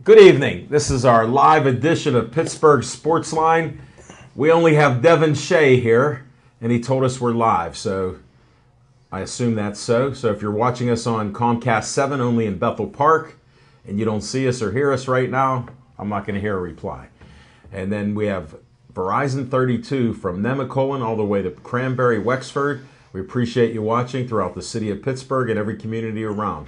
Good evening. This is our live edition of Pittsburgh Sportsline. We only have Devin Shea here, and he told us we're live, so I assume that's so. So if you're watching us on Comcast 7 only in Bethel Park, and you don't see us or hear us right now, I'm not going to hear a reply. And then we have Verizon 32 from Nemacolin all the way to Cranberry, Wexford. We appreciate you watching throughout the city of Pittsburgh and every community around.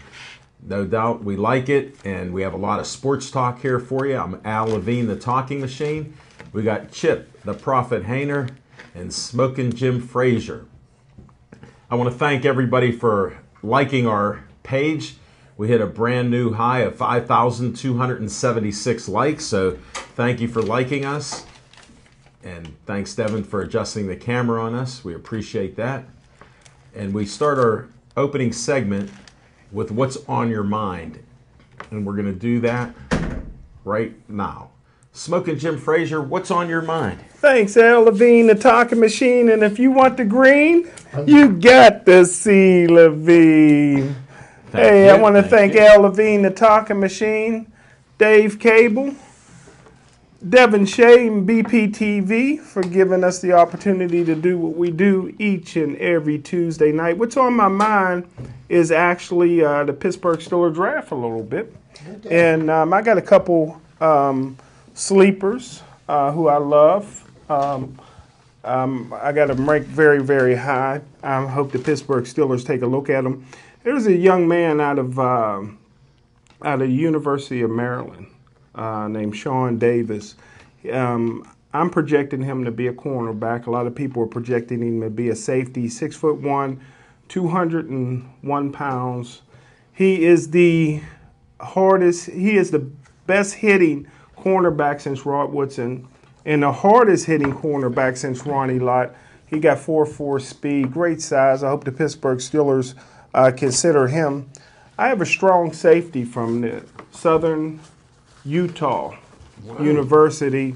No doubt we like it, and we have a lot of sports talk here for you. I'm Al Levine, the talking machine. We got Chip, the Prophet Hayner, and Smokin' Jim Frazier. I want to thank everybody for liking our page. We hit a brand new high of 5,276 likes, so thank you for liking us. And thanks, Devin, for adjusting the camera on us. We appreciate that. And we start our opening segment with what's on your mind. And we're going to do that right now. Smokin' Jim Frazier, what's on your mind? Thanks, Al Levine, the talking machine. And if you want the green, you got the C, Levine. Hey, I want to thank Al Levine, the talking machine, Dave Cable, Devin Shea, and BPTV for giving us the opportunity to do what we do each and every Tuesday night. What's on my mind is actually the Pittsburgh Steelers draft a little bit. And I got a couple sleepers who I love. I got them ranked very, very high. I hope the Pittsburgh Steelers take a look at them. There's a young man out of the University of Maryland named Sean Davis. I'm projecting him to be a cornerback. A lot of people are projecting him to be a safety. 6'1", 201 pounds. He is the hardest. He is the best hitting cornerback since Rod Woodson, and the hardest hitting cornerback since Ronnie Lott. He got 4.4 speed, great size. I hope the Pittsburgh Steelers consider him. I have a strong safety from the Southern Utah University,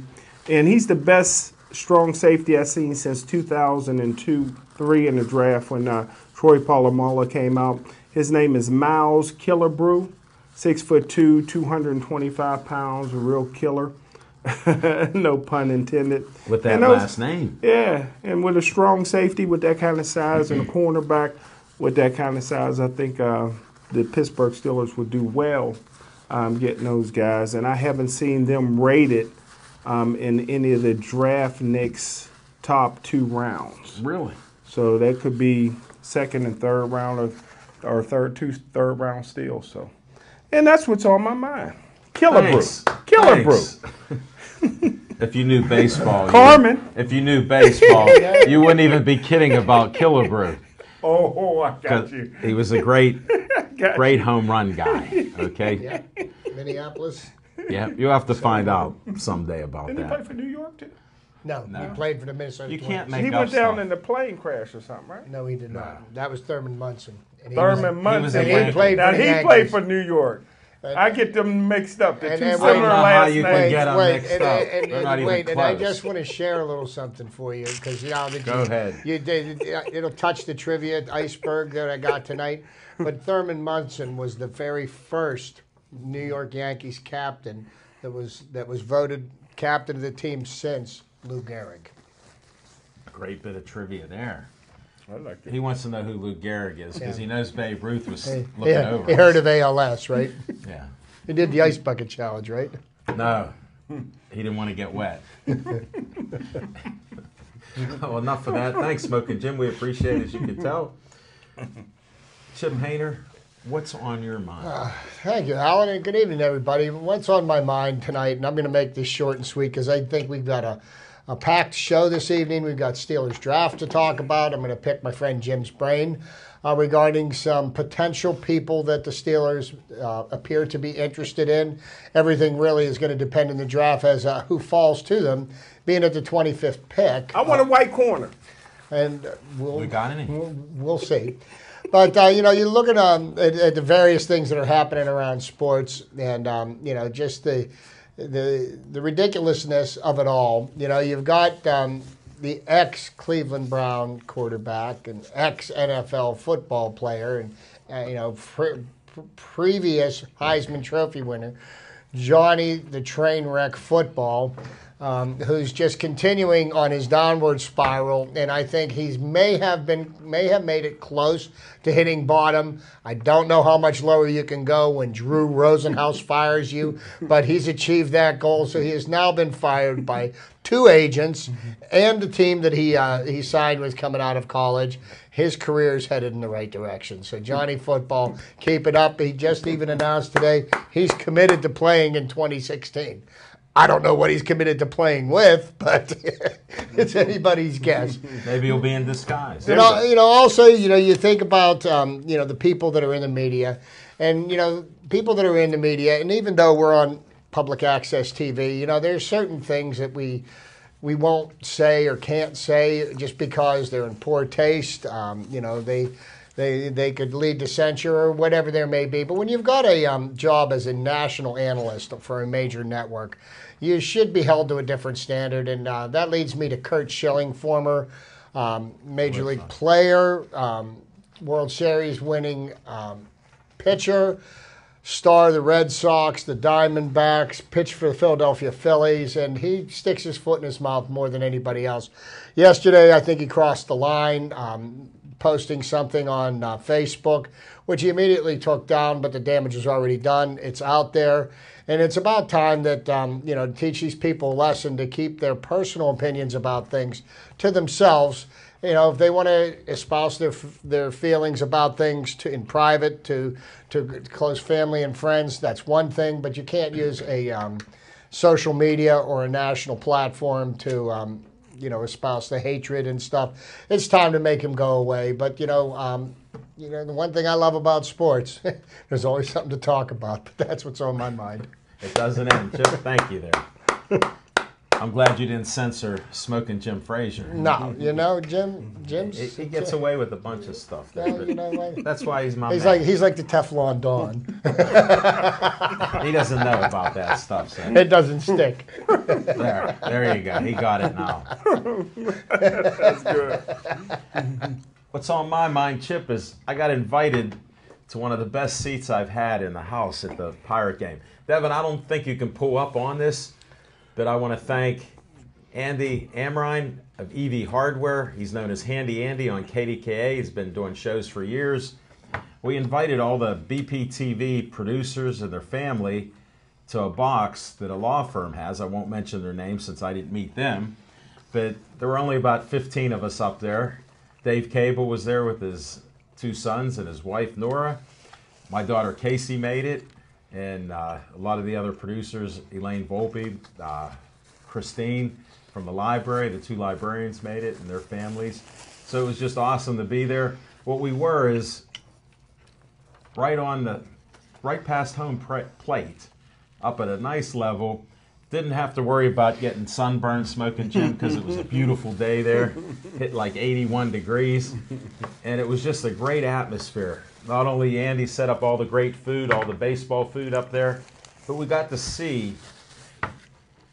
and he's the best strong safety I've seen since 2002-3 in the draft when Troy Polamalu came out. His name is Miles Killebrew, 6'2", 225 pounds, a real killer. No pun intended. With that last name. Yeah, and with a strong safety with that kind of size and a cornerback with that kind of size, I think the Pittsburgh Steelers would do well getting those guys. And I haven't seen them rated in any of the draft Knicks' top 2 rounds. Really? So that could be second and third round or two third round steals. So, and that's what's on my mind. Killebrew. Killebrew. If you knew baseball, Carmen. If you knew baseball, you wouldn't even be kidding about Killebrew. Oh, I got you. He was a great home run guy. Okay. Yeah. Minneapolis. Yeah, you'll have to find out someday about Didn't that. he play for New York too? No, he played for the Minnesota You Twins. can't make He up went down stuff. in the plane crash or something, right? No, he did not. That was Thurman Munson. And Thurman Munson. he played Now for the he Yankees. played for New York. I get them mixed up. The two and similar how last you can names. get 'em mixed up. They're not even and I close. just want to share a little something for you because Go ahead. It'll touch the trivia iceberg that I got tonight. But Thurman Munson was the very first New York Yankees captain that was voted captain of the team since Lou Gehrig. Great bit of trivia there. I like it. He wants to know who Lou Gehrig is because he knows Babe Ruth was looking Yeah, over. he heard of ALS, right? Yeah. He did the ice bucket challenge, right? No, he didn't want to get wet. Well, enough of that. Thanks, Smokin' Jim. We appreciate it, as you can tell. Chip Hayner, what's on your mind? Thank you, Alan, and good evening, everybody. What's on my mind tonight, and I'm going to make this short and sweet because I think we've got a packed show this evening. We've got Steelers draft to talk about. I'm going to pick my friend Jim's brain regarding some potential people that the Steelers appear to be interested in. Everything really is going to depend on the draft as who falls to them, being at the 25th pick. I want a white corner. And We got any? We'll see. But, you look at the various things that are happening around sports and, just the ridiculousness of it all. You've got the ex-Cleveland Brown quarterback and ex-NFL football player and, previous Heisman Trophy winner Johnny the Trainwreck Football, who's just continuing on his downward spiral, and I think he may have made it close to hitting bottom. I don't know how much lower you can go when Drew Rosenhaus fires you, but he's achieved that goal. So he has now been fired by 2 agents and the team that he signed with coming out of college. His career is headed in the right direction. So Johnny Football, keep it up. He just even announced today he's committed to playing in 2016. I don't know what he's committed to playing with, but it's anybody's guess. Maybe he'll be in disguise. Also, you think about, the people that are in the media, and, people that are in the media, and even though we're on public access TV, there's certain things that we won't say or can't say just because they're in poor taste. They could lead to censure or whatever there may be. But when you've got a job as a national analyst for a major network, you should be held to a different standard. And that leads me to Curt Schilling, former Major League player, World Series winning pitcher, star of the Red Sox, the Diamondbacks, pitched for the Philadelphia Phillies, and he sticks his foot in his mouth more than anybody else. Yesterday, I think he crossed the line, posting something on Facebook, which he immediately took down, but the damage was already done. It's out there, and it's about time that, teach these people a lesson to keep their personal opinions about things to themselves. If they want to espouse their feelings about things in private to close family and friends, that's one thing. But you can't use a social media or a national platform to espouse the hatred and stuff. It's time to make him go away. But the one thing I love about sports, there's always something to talk about. But that's what's on my mind. It doesn't end. Jim, thank you there. I'm glad you didn't censor Smoking Jim Frazier. No, Jim's... He gets away with a bunch of stuff. There, that's why he's my man. He's like the Teflon Don. He doesn't know about that stuff. So. It doesn't stick. There you go. He got it now. That's good. What's on my mind, Chip, is I got invited to one of the best seats I've had in the house at the Pirate game. Devin, I don't think you can pull up on this, but I want to thank Andy Amrine of EV Hardware. He's known as Handy Andy on KDKA. He's been doing shows for years. We invited all the BPTV producers and their family to a box that a law firm has. I won't mention their names since I didn't meet them, but there were only about 15 of us up there. Dave Cable was there with his 2 sons and his wife, Nora. My daughter, Casey, made it. And a lot of the other producers, Elaine Volpe, Christine from the library, the 2 librarians made it and their families. So it was just awesome to be there. What we were is right past home plate, up at a nice level. Didn't have to worry about getting sunburned Smoking Jim because it was a beautiful day there. Hit like 81 degrees. And it was just a great atmosphere. Not only Andy set up all the great food, all the baseball food up there, but we got to see,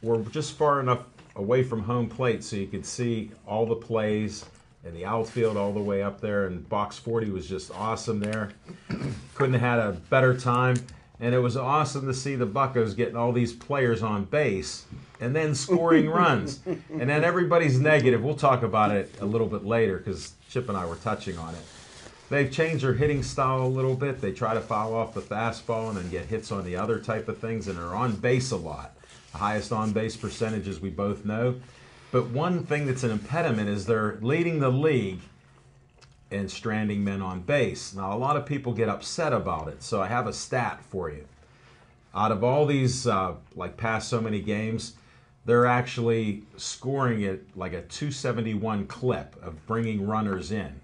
we're just far enough away from home plate so you could see all the plays and the outfield all the way up there, and box 40 was just awesome there. Couldn't have had a better time, and it was awesome to see the Buccos getting all these players on base and then scoring runs. And then everybody's negative. We'll talk about it a little bit later because Chip and I were touching on it. They've changed their hitting style a little bit. They try to foul off the fastball and then get hits on the other type of things, and are on base a lot. The highest on-base percentage, as we both know. But one thing that's an impediment is they're leading the league in stranding men on base. Now, a lot of people get upset about it, so I have a stat for you. Out of all these, past so many games, they're actually scoring it like a 271 clip of bringing runners in.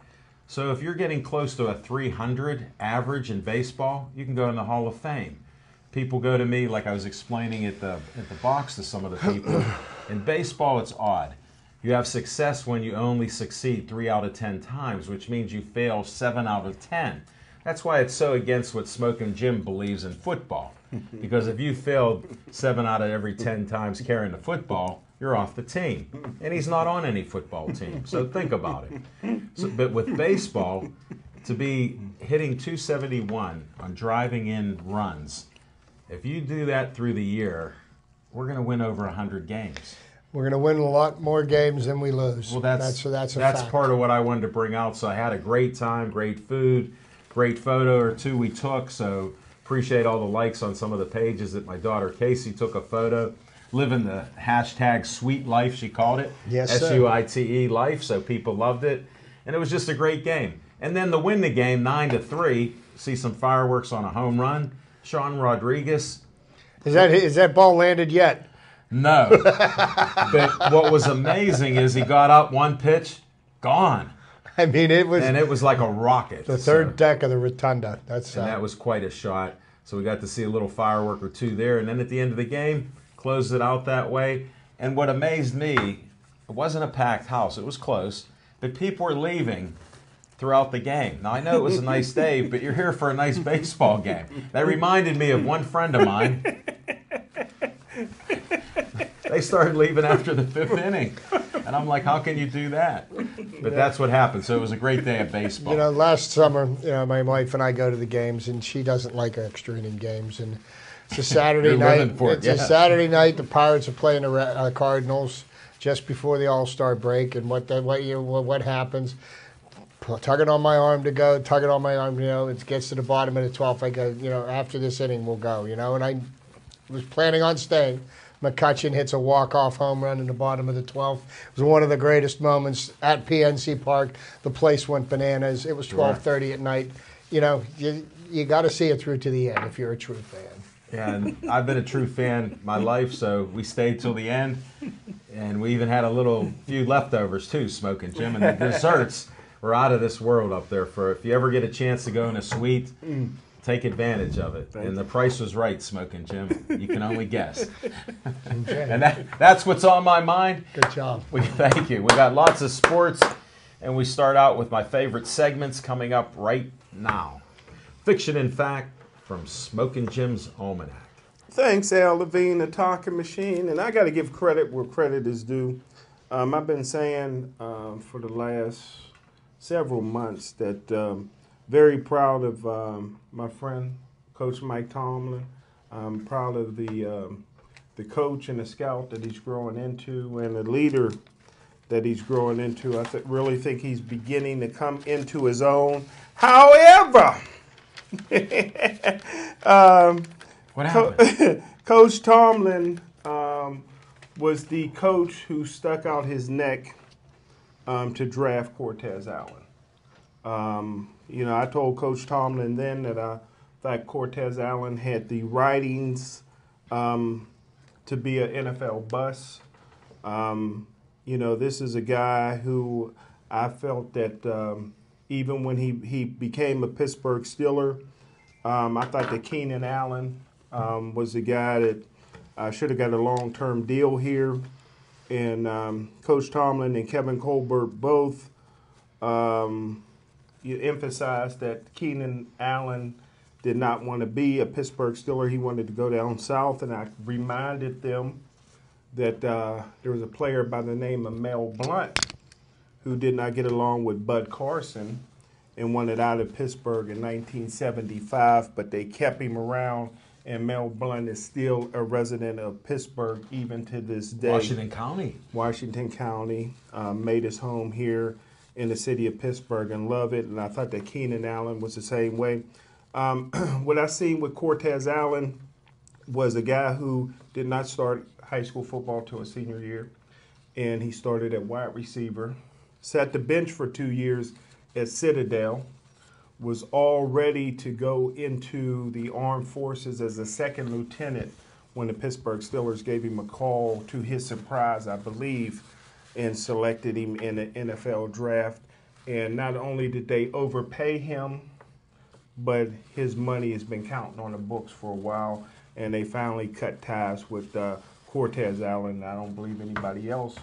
So if you're getting close to a 300 average in baseball, you can go in the Hall of Fame. People go to me, like I was explaining at the box to some of the people. In baseball, it's odd. You have success when you only succeed 3 out of 10 times, which means you fail 7 out of 10. That's why it's so against what Smoking Jim believes in football. Because if you failed 7 out of every 10 times carrying the football, you're off the team. And he's not on any football team, so think about it. But with baseball, to be hitting 271 on driving in runs if you do that through the year, we're going to win over 100 games. We're going to win a lot more games than we lose. Well, that's a fact. part of what I wanted to bring out. So I had a great time, great food, great photo or two we took. So appreciate all the likes on some of the pages that my daughter Casey took a photo. Living the hashtag sweet life, she called it. Yes, sir. SUITE life. So people loved it. And it was just a great game. And then to win the game 9-3, see some fireworks on a home run. Sean Rodriguez. Is that ball landed yet? No. But what was amazing is he got up one pitch, gone. I mean, it was like a rocket. The third deck of the Rotunda. And that was quite a shot. So we got to see a little firework or two there. And then at the end of the game, closed it out that way. And what amazed me, it wasn't a packed house. It was close. But people were leaving throughout the game. Now, I know it was a nice day, but you're here for a nice baseball game. That reminded me of one friend of mine. They started leaving after the 5th inning. And I'm like, how can you do that? But that's what happened. So it was a great day of baseball. You know, last summer, my wife and I go to the games, and she doesn't like extra inning games. And it's a Saturday night. A Saturday night. The Pirates are playing the Cardinals just before the All-Star break. And what happens? Tug it on my arm to go. Tug it on my arm. It gets to the bottom of the 12th. I go. After this inning, we'll go. And I was planning on staying. McCutchen hits a walk-off home run in the bottom of the 12th. It was one of the greatest moments at PNC Park. The place went bananas. It was 12:30 at night. You got to see it through to the end if you're a true fan. Yeah, and I've been a true fan my life, so we stayed till the end. And we even had a few leftovers, too, Smoking Jim. And the desserts were out of this world up there. If you ever get a chance to go in a suite, take advantage of it. And the price was right, Smoking Jim. You can only guess. Okay. And that's what's on my mind. Good job. Thank you. We got lots of sports, and we start out with my favorite segments coming up right now. Fiction and Fact from Smoking Jim's Almanac. Thanks, Al Levine, the talking machine. And I got to give credit where credit is due. I've been saying for the last several months that very proud of my friend, Coach Mike Tomlin. I'm proud of the coach and the scout that he's growing into and the leader that he's growing into. I really think he's beginning to come into his own. However, What happened? Coach Tomlin was the coach who stuck out his neck to draft Cortez Allen. I told Coach Tomlin then that I thought Cortez Allen had the writings to be an NFL bust. This is a guy who I felt that even when he became a Pittsburgh Steeler, I thought that Keenan Allen was the guy that should have got a long-term deal here. And Coach Tomlin and Kevin Colbert both emphasized that Keenan Allen did not want to be a Pittsburgh Steeler. He wanted to go down south, and I reminded them that there was a player by the name of Mel Blount who did not get along with Bud Carson and wanted out of Pittsburgh in 1975, but they kept him around, and Mel Blount is still a resident of Pittsburgh even to this day. Washington County, made his home here in the city of Pittsburgh and love it, and I thought that Keenan Allen was the same way. What I seen with Cortez Allen was a guy who did not start high school football till his senior year, and he started at wide receiver, sat the bench for 2 years at Citadel, was all ready to go into the armed forces as a second lieutenant when the Pittsburgh Steelers gave him a call, to his surprise, I believe, and selected him in the NFL draft. And not only did they overpay him, but his money has been counting on the books for a while, and they finally cut ties with Cortez Allen. I don't believe anybody else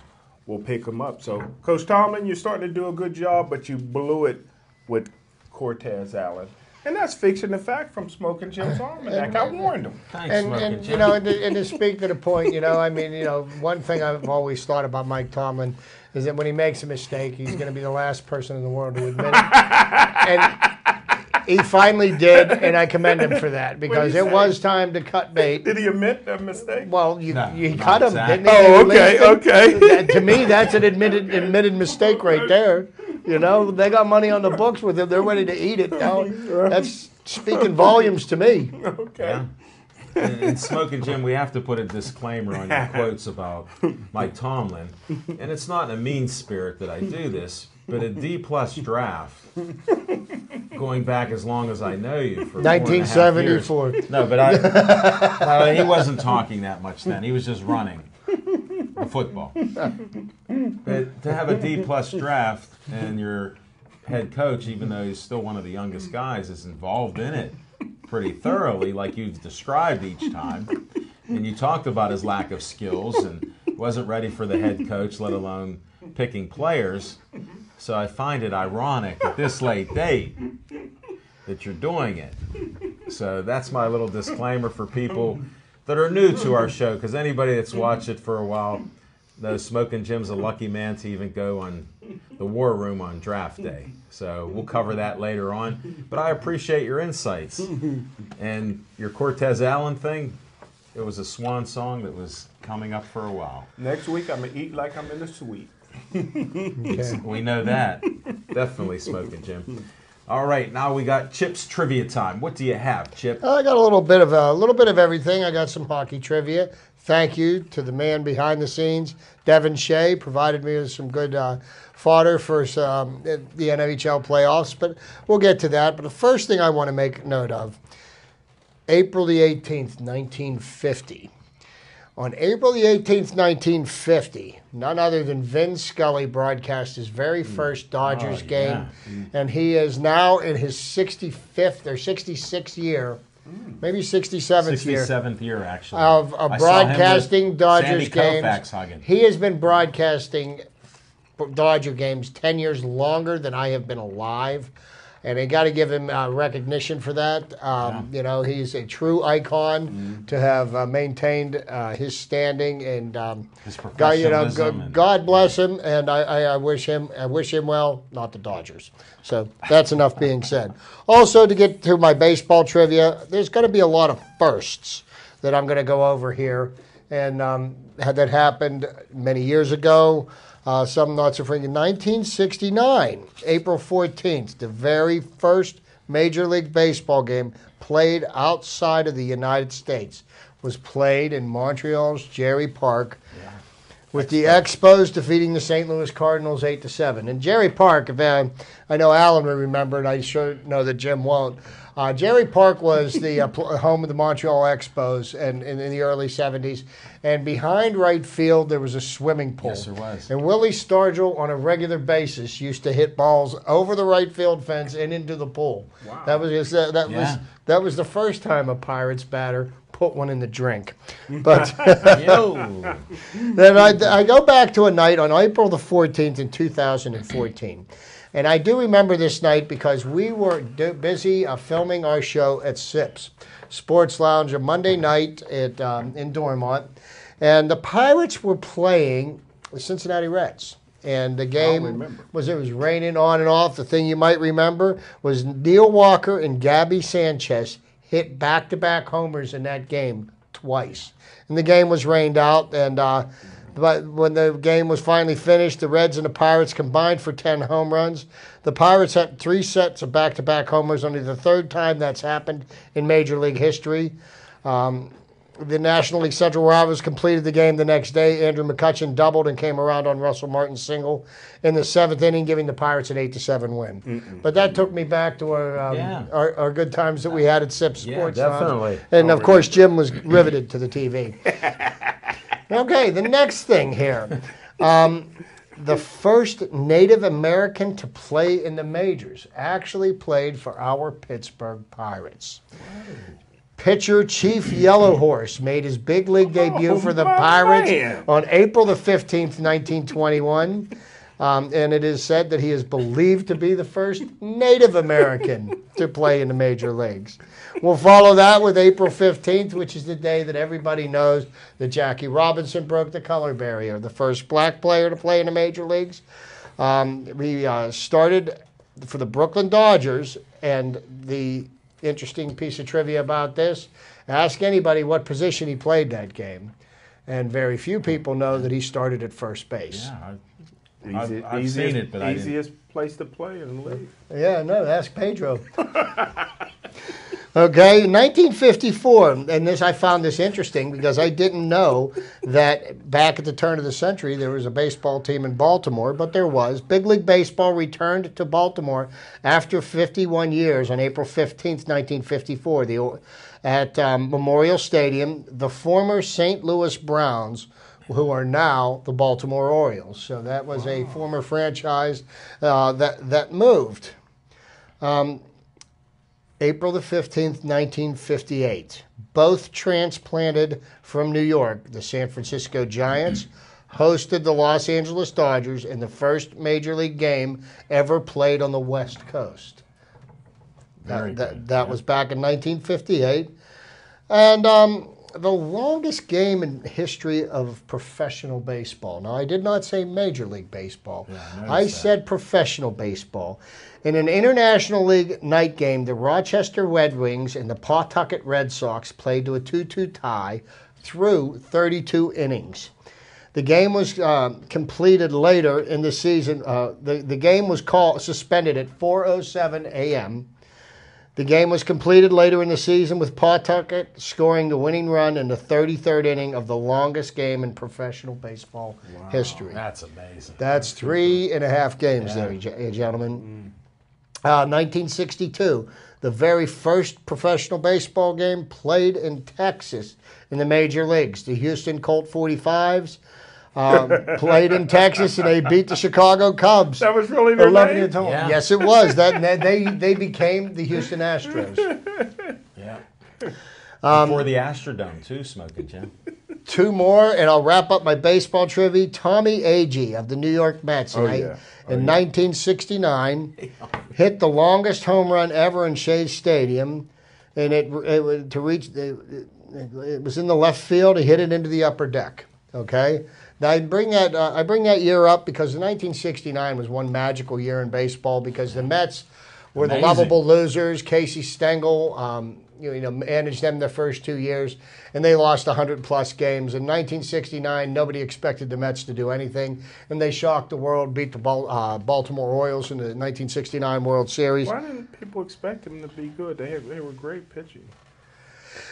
will pick him up. So, Coach Tomlin, you're starting to do a good job, but you blew it with Cortez Allen. And that's Fiction and Fact from Smoking Jim's Almanac. I warned him. Thanks, And to speak to the point, one thing I've always thought about Mike Tomlin is that when he makes a mistake, he's going to be the last person in the world to admit it. And He finally did, and I commend him for that because it was time to cut bait. Did he admit that mistake? Well, you No, cut him, exactly. didn't he? Oh, They released okay, him. okay. To me, that's an admitted mistake right there. You know, they got money on the books with him. They're ready to eat it now. That's speaking volumes to me. Okay. Yeah. And Smoking Jim, we have to put a disclaimer on your quotes about Mike Tomlin. And it's not in a mean spirit that I do this, but a D-plus draft, going back as long as I know you, for 1974. 4.5 years. No, but no, he wasn't talking that much then. He was just running the football. But to have a D-plus draft and your head coach, even though he's still one of the youngest guys, is involved in it pretty thoroughly, like you've described each time. And you talked about his lack of skills and wasn't ready for the head coach, let alone picking players. So I find it ironic at this late date that you're doing it. So that's my little disclaimer for people that are new to our show, because anybody that's watched it for a while knows Smoking Jim's a lucky man to even go on the War Room on draft day. So we'll cover that later on. But I appreciate your insights. And your Cortez Allen thing, it was a swan song that was coming up for a while. Next week, I'm going to eat like I'm in the suite. Okay. We know that. Definitely Smoking Jim. All right, now we got Chip's trivia time. What do you have, Chip? I got a little bit of everything. I got some hockey trivia. Thank you to the man behind the scenes, Devin Shea, provided me with some good fodder for the NHL playoffs. But we'll get to that. But the first thing I want to make note of, April the 18th, 1950. On April the 18th, 1950, none other than Vin Scully broadcast his very first Dodgers game. And he is now in his 65th or 66th year, maybe 67th year. 67th year, actually. Of I saw him broadcasting with Dodgers Sandy games. Koufax hugging. He has been broadcasting Dodger games 10 years longer than I have been alive. And they got to give him recognition for that. You know, he's a true icon to have maintained his standing, and His God, you know, professionalism God bless him, and I wish him well, not the Dodgers. So that's enough being said. Also, to get to my baseball trivia, there's going to be a lot of firsts that I'm going to go over here, and that happened many years ago. Some not so freaking. 1969, April 14th, the very first Major League Baseball game played outside of the United States was played in Montreal's Jerry Park, with the Expos defeating the St. Louis Cardinals 8-7. And Jerry Park, if I know Alan will remember, and I sure know that Jim won't. Jerry Park was the home of the Montreal Expos in the early 70s. And behind right field, there was a swimming pool. Yes, there was. And Willie Stargell, on a regular basis, used to hit balls over the right field fence and into the pool. Wow. That was the first time a Pirates batter put one in the drink. But then I go back to a night on April the 14th in 2014. And I do remember this night because we were busy filming our show at Sips Sports Lounge a Monday night in Dormont. And the Pirates were playing the Cincinnati Reds. And the game it was raining on and off. The thing you might remember was Neil Walker and Gabby Sanchez hit back-to-back homers in that game twice. And the game was rained out, and but when the game was finally finished, the Reds and the Pirates combined for 10 home runs. The Pirates had 3 sets of back-to-back homers, only the third time that's happened in Major League history. The National League Central rivals completed the game the next day. Andrew McCutchen doubled and came around on Russell Martin's single in the 7th inning, giving the Pirates an 8-7 win. But that took me back to our good times that we had at Sips Sports Lounge. Definitely. And, of course, Jim was riveted to the TV. Okay, the next thing here. The first Native American to play in the majors actually played for our Pittsburgh Pirates. Pitcher Chief Yellowhorse made his big league debut for the Pirates on April the 15th, 1921. And it is said that he is believed to be the first Native American to play in the major leagues. We'll follow that with April 15th, which is the day that everybody knows that Jackie Robinson broke the color barrier, the first black player to play in the major leagues. We started for the Brooklyn Dodgers, and the interesting piece of trivia about this, ask anybody what position he played that game, and very few people know that he started at first base. Yeah, I've seen it, but easiest place to play in the league. Yeah, no, ask Pedro. Okay, 1954, and I found this interesting because I didn't know that back at the turn of the century there was a baseball team in Baltimore, but there was. Big League Baseball returned to Baltimore after 51 years on April 15th, 1954, at Memorial Stadium. The former St. Louis Browns, who are now the Baltimore Orioles. So that was a former franchise that moved. April the 15th, 1958. Both transplanted from New York. The San Francisco Giants hosted the Los Angeles Dodgers in the first Major League game ever played on the West Coast. That was back in 1958. And the longest game in history of professional baseball. Now, I did not say Major League Baseball. Yeah, I said professional baseball. In an International League night game, the Rochester Red Wings and the Pawtucket Red Sox played to a 2-2 tie through 32 innings. The game was completed later in the season. The game was suspended at 4:07 a.m. The game was completed later in the season with Pawtucket scoring the winning run in the 33rd inning of the longest game in professional baseball history. That's amazing. That's 3.5 games there, gentlemen. 1962, the very first professional baseball game played in Texas in the major leagues. The Houston Colt 45s played in Texas, and they beat the Chicago Cubs. That was really their name? Yeah. Yes, it was. They became the Houston Astros. Yeah. Before the Astrodome, too, Smoking Jim. Two more, and I'll wrap up my baseball trivia. Tommy Agee of the New York Mets in 1969 hit the longest home run ever in Shea Stadium, and it was in the left field. He hit it into the upper deck. Okay. Now I bring that year up because 1969 was one magical year in baseball because the Mets were the lovable losers. Casey Stengel, managed them their first 2 years, and they lost 100-plus games. In 1969, nobody expected the Mets to do anything, and they shocked the world, beat the Baltimore Orioles in the 1969 World Series. Why didn't people expect them to be good? They were great pitching.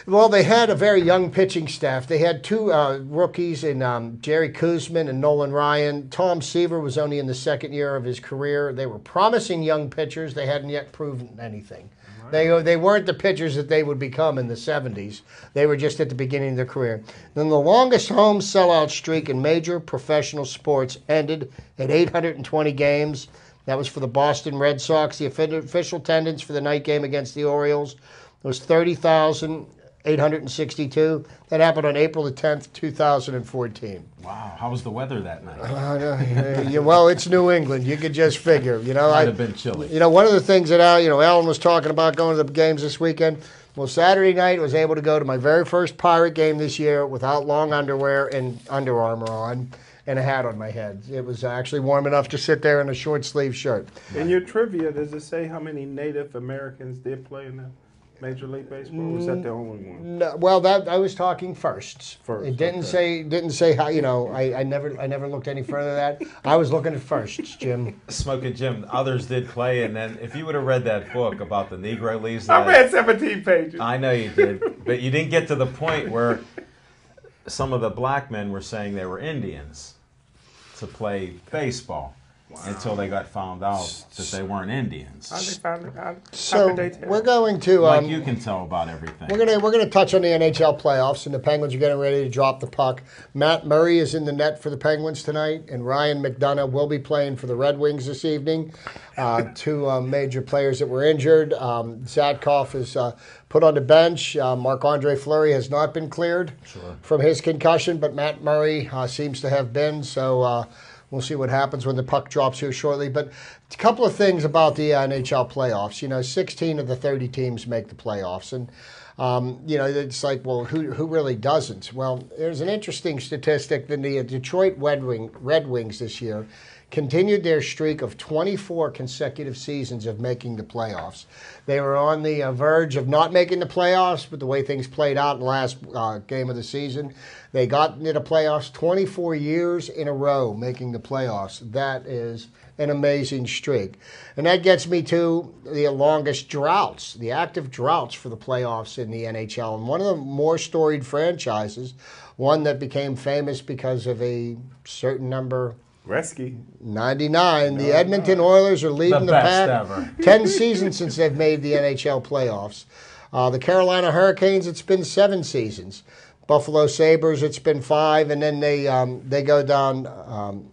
Well, they had a very young pitching staff. They had two rookies in Jerry Koosman and Nolan Ryan. Tom Seaver was only in the second year of his career. They were promising young pitchers. They hadn't yet proven anything. They weren't the pitchers that they would become in the 70s. They were just at the beginning of their career. Then the longest home sellout streak in major professional sports ended at 820 games. That was for the Boston Red Sox. The official attendance for the night game against the Orioles was 30,862. That happened on April the 10th, 2014. Wow. How was the weather that night? Well, it's New England. You could just figure. Might have been chilly. One of the things that Alan was talking about going to the games this weekend. Well, Saturday night I was able to go to my very first Pirate game this year without long underwear and Under Armour on and a hat on my head. It was actually warm enough to sit there in a short sleeve shirt. In your trivia, does it say how many Native Americans did play in that Major League Baseball? Or was that the only one? No, well, that I was talking firsts. It didn't say how. I never looked any further than that. I was looking at firsts, Jim. Smoking Jim. Others did play, and then if you would have read that book about the Negro Leagues, I read 17 pages. I know you did, but you didn't get to the point where some of the black men were saying they were Indians to play baseball. Wow. Until they got found out that they weren't Indians. So we're going to you can tell about everything. We're going to touch on the NHL playoffs, and the Penguins are getting ready to drop the puck. Matt Murray is in the net for the Penguins tonight, and Ryan McDonough will be playing for the Red Wings this evening. Two major players that were injured. Zadkov is put on the bench. Marc-Andre Fleury has not been cleared from his concussion, but Matt Murray seems to have been. So. We'll see what happens when the puck drops here shortly. But a couple of things about the NHL playoffs. 16 of the 30 teams make the playoffs. And, it's like, well, who really doesn't? Well, there's an interesting statistic that the Detroit Red Wings this year continued their streak of 24 consecutive seasons of making the playoffs. They were on the verge of not making the playoffs, but the way things played out in the last game of the season, they got into the playoffs 24 years in a row making the playoffs. That is an amazing streak. And that gets me to the longest droughts, the active droughts for the playoffs in the NHL. And one of the more storied franchises, one that became famous because of a certain number, Gretzky. 99. The Edmonton Oilers are leading the best pack. ever. 10 seasons since they've made the NHL playoffs. The Carolina Hurricanes, it's been 7 seasons. Buffalo Sabres, it's been 5, and then they go down,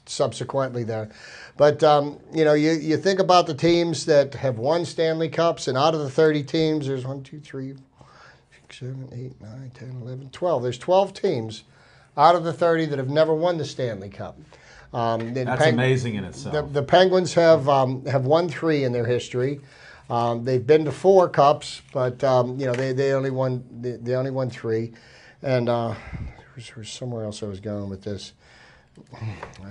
subsequently there. But, you think about the teams that have won Stanley Cups, and out of the 30 teams, there's 1, 2, 3, 6, 7, 8, 9, 10, 11, 12. There's 12 teams out of the 30 that have never won the Stanley Cup. That's amazing in itself. The Penguins have won 3 in their history. They've been to 4 cups, but they only won 3. And there's somewhere else I was going with this.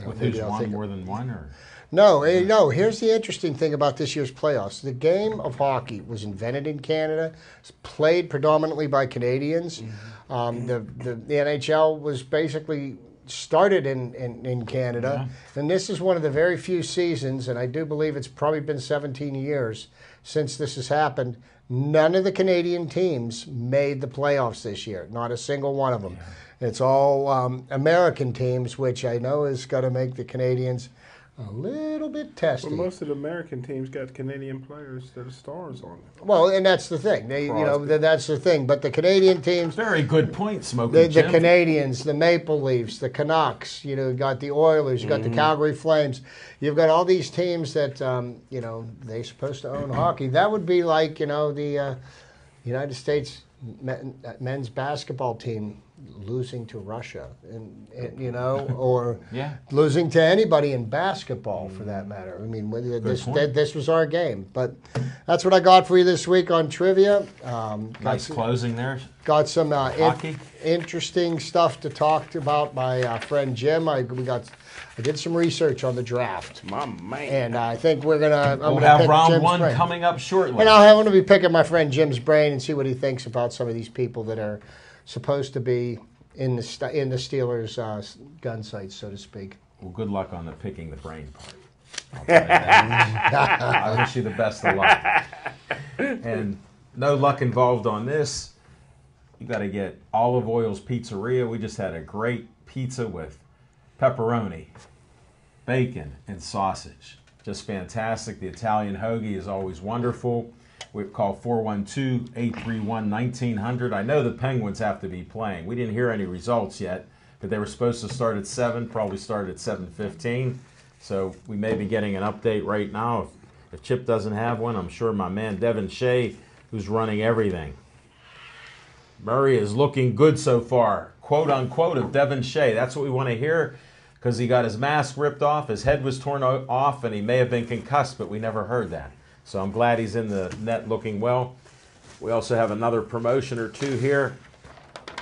With who's won more than one, or no. Here's the interesting thing about this year's playoffs: the game of hockey was invented in Canada, it's played predominantly by Canadians. The NHL was basically started in Canada, and this is one of the very few seasons, and I do believe it's probably been 17 years since this has happened. None of the Canadian teams made the playoffs this year, not a single one of them. It's all American teams, which I know is going to make the Canadians a little bit testy. But most of the American teams got Canadian players that are stars on it. Well, and that's the thing. That's the thing. But the Canadian teams, very good point, Smoking Jim. The Canadians, the Maple Leafs, the Canucks. You got the Oilers. You got the Calgary Flames. You've got all these teams that they're supposed to own hockey. That would be like the United States men's basketball team losing to Russia, or losing to anybody in basketball for that matter. I mean, this was our game. But that's what I got for you this week on trivia. Nice closing there. Got some interesting stuff to talk about. My friend Jim, I did some research on the draft. My man. And I think we'll have round Jim's 1 brain coming up shortly. And I'm going to be picking my friend Jim's brain and see what he thinks about some of these people that are supposed to be in the Steelers' gun sights, so to speak. Well, good luck on the picking the brain part. I'll tell you that. I wish you the best of luck. And no luck involved on this. You got to get Olive Oil's Pizzeria. We just had a great pizza with pepperoni, bacon, and sausage. Just fantastic. The Italian hoagie is always wonderful. We call 412-831-1900. I know the Penguins have to be playing. We didn't hear any results yet, but they were supposed to start at 7, probably start at 7:15. So we may be getting an update right now. If Chip doesn't have one, I'm sure my man Devin Shea, who's running everything. Murray is looking good so far, quote unquote, of Devin Shea. That's what we want to hear, because he got his mask ripped off, his head was torn off, and he may have been concussed, but we never heard that. So I'm glad he's in the net looking well. We also have another promotion or two here.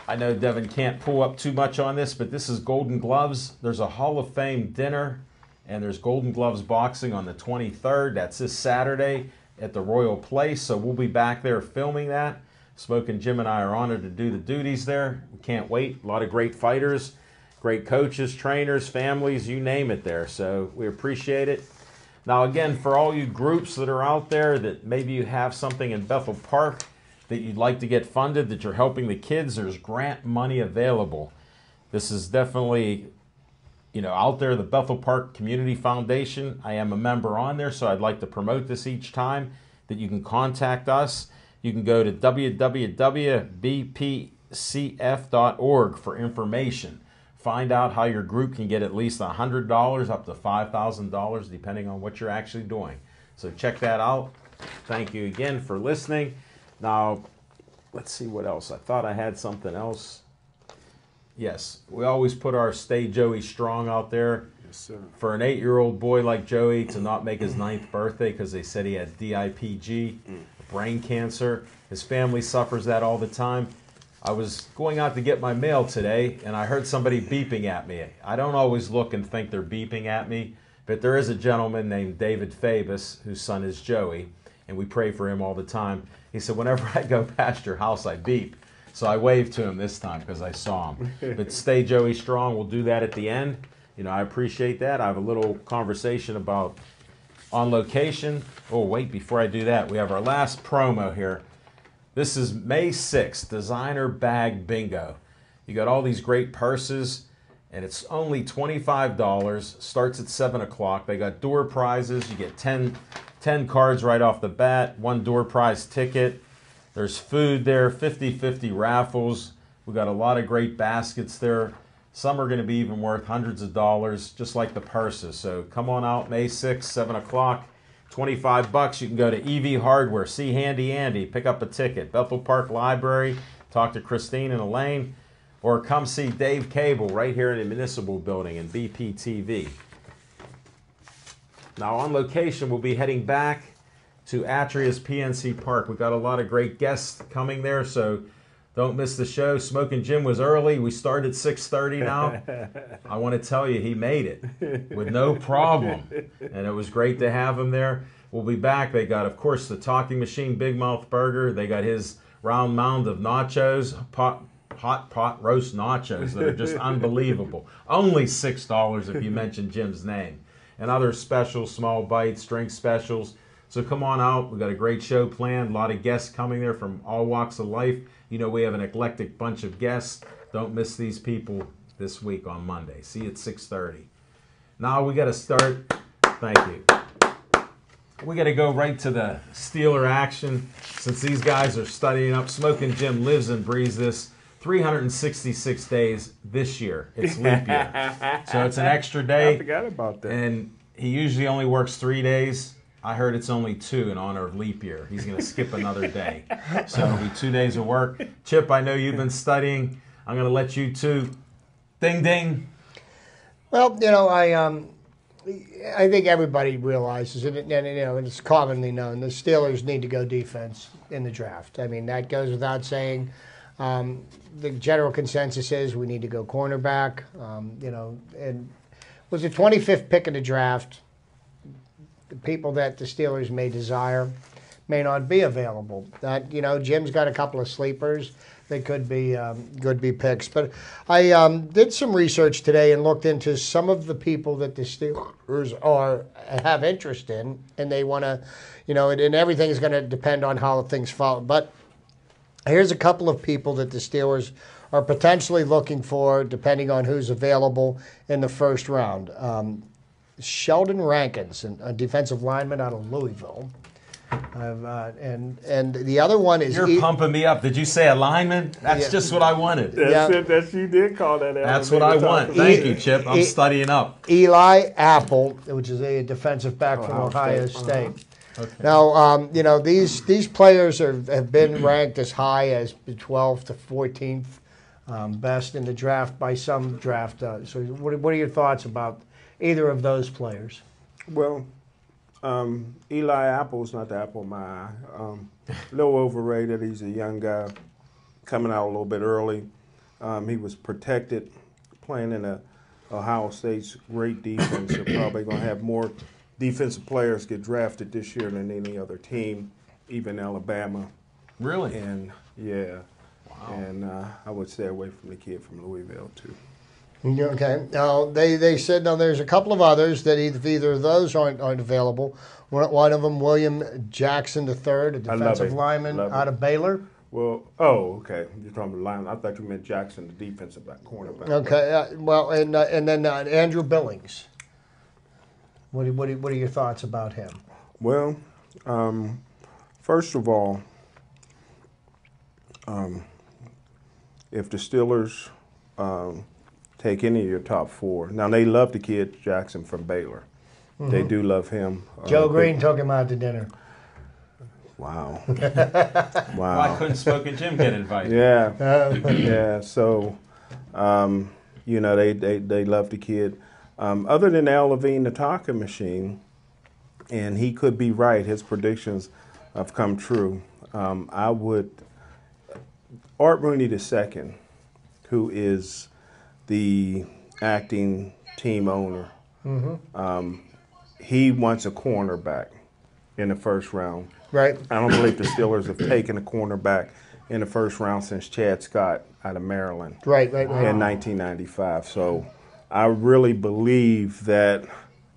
I know Devin can't pull up too much on this, but this is Golden Gloves. There's a Hall of Fame dinner, and there's Golden Gloves boxing on the 23rd. That's this Saturday at the Royal Place. So we'll be back there filming that. Smoking Jim and I are honored to do the duties there. We can't wait. A lot of great fighters, great coaches, trainers, families, you name it there. So we appreciate it. Now, again, for all you groups that are out there that maybe you have something in Bethel Park that you'd like to get funded, that you're helping the kids, there's grant money available. This is definitely, out there, the Bethel Park Community Foundation. I am a member on there, so I'd like to promote this each time, that you can contact us. You can go to www.bpcf.org for information. Find out how your group can get at least $100 up to $5,000, depending on what you're actually doing. So check that out. Thank you again for listening. Now, let's see what else. I thought I had something else. Yes, we always put our Stay Joey Strong out there. Yes, sir. For an 8-year-old boy like Joey to not make his 9th birthday because they said he had DIPG, brain cancer. His family suffers that all the time. I was going out to get my mail today, and I heard somebody beeping at me. I don't always look and think they're beeping at me, but there is a gentleman named David Fabus, whose son is Joey, and we pray for him all the time. He said, whenever I go past your house, I beep. So I waved to him this time because I saw him. But stay Joey strong. We'll do that at the end. You know, I appreciate that. I have a little conversation about On Location. Oh, wait, before I do that, we have our last promo here. This is May 6th, Designer Bag Bingo. You got all these great purses, and it's only $25. Starts at 7 o'clock. They got door prizes. You get 10 cards right off the bat, 1 door prize ticket. There's food there, 50-50 raffles. We got a lot of great baskets there. Some are going to be even worth hundreds of dollars, just like the purses. So come on out May 6th, 7 o'clock. $25. You can go to EV Hardware, see Handy Andy, pick up a ticket. Bethel Park Library, talk to Christine and Elaine, or come see Dave Cable right here in the Municipal Building in BPTV. Now On Location, we'll be heading back to Atria's PNC Park. We've got a lot of great guests coming there, so don't miss the show. Smoking Jim was early. We started 6:30 now. I want to tell you, he made it with no problem. And it was great to have him there. We'll be back. They got, of course, the Talking Machine Big Mouth Burger. They got his round mound of nachos, hot pot roast nachos that are just unbelievable. Only $6 if you mention Jim's name. And other specials, small bites, drink specials. So come on out. We've got a great show planned. A lot of guests coming there from all walks of life. You know, we have an eclectic bunch of guests. Don't miss these people this week on Monday. See you at 6:30. Now we got to start. Thank you. We got to go right to the Steeler action since these guys are studying up. Smoking Jim lives and breathes this. 366 days this year. It's leap year. So it's an extra day. I forgot about that. And he usually only works 3 days. I heard it's only 2 in honor of leap year. He's going to skip another day. So it'll be 2 days of work. Chip, I know you've been studying. I'm going to let you too. Ding, ding. Well, you know, I think everybody realizes it, and you know, it's commonly known the Steelers need to go defense in the draft. I mean, that goes without saying. The general consensus is we need to go cornerback. You know, and was the 25th pick of the draft. The people that the Steelers may desire may not be available. That, you know, Jim's got a couple of sleepers that could be picks. But I did some research today and looked into some of the people that the Steelers have interest in, and they want to, you know, and everything is going to depend on how things fall. But here's a couple of people that the Steelers are potentially looking for, depending on who's available in the first round. Sheldon Rankins, a defensive lineman out of Louisville. And the other one is... You're pumping me up. Did you say a lineman? That's just what I wanted. That's it. That you did call that. That's what I want. Thank you, Chip. I'm studying up. Eli Apple, which is a defensive back from Ohio State. Okay. Now, you know, these players have been ranked as high as the 12th to 14th best in the draft by some draft. So what are your thoughts about either of those players? Well, Eli Apple's not the apple of my eye. A little overrated. He's a young guy coming out a little bit early. He was protected playing in Ohio State's great defense. They're probably going to have more defensive players get drafted this year than any other team, even Alabama. Really? And, yeah. Wow. And I would stay away from the kid from Louisville, too. Okay. Now, they said now there's a couple of others that either of those aren't available. One of them, William Jackson III, a defensive lineman out of Baylor. Well, okay. You're talking about lineman. I thought you meant Jackson, the defensive back cornerback. Okay. Well, and then Andrew Billings. What are your thoughts about him? Well, first of all, if the Steelers take any of your top 4, now they love the kid Jackson from Baylor. Mm-hmm. They do love him. Joe Green took him out to dinner. Wow. Wow. Why couldn't Smoking Jim get invited? Yeah. Yeah. So, you know, they love the kid. Other than Al Levine, the Talking Machine, and he could be right. His predictions have come true. Art Rooney II, who is the acting team owner, he wants a cornerback in the first round. Right. I don't believe the Steelers have taken a cornerback in the first round since Chad Scott out of Maryland. Right. In 1995. So I really believe that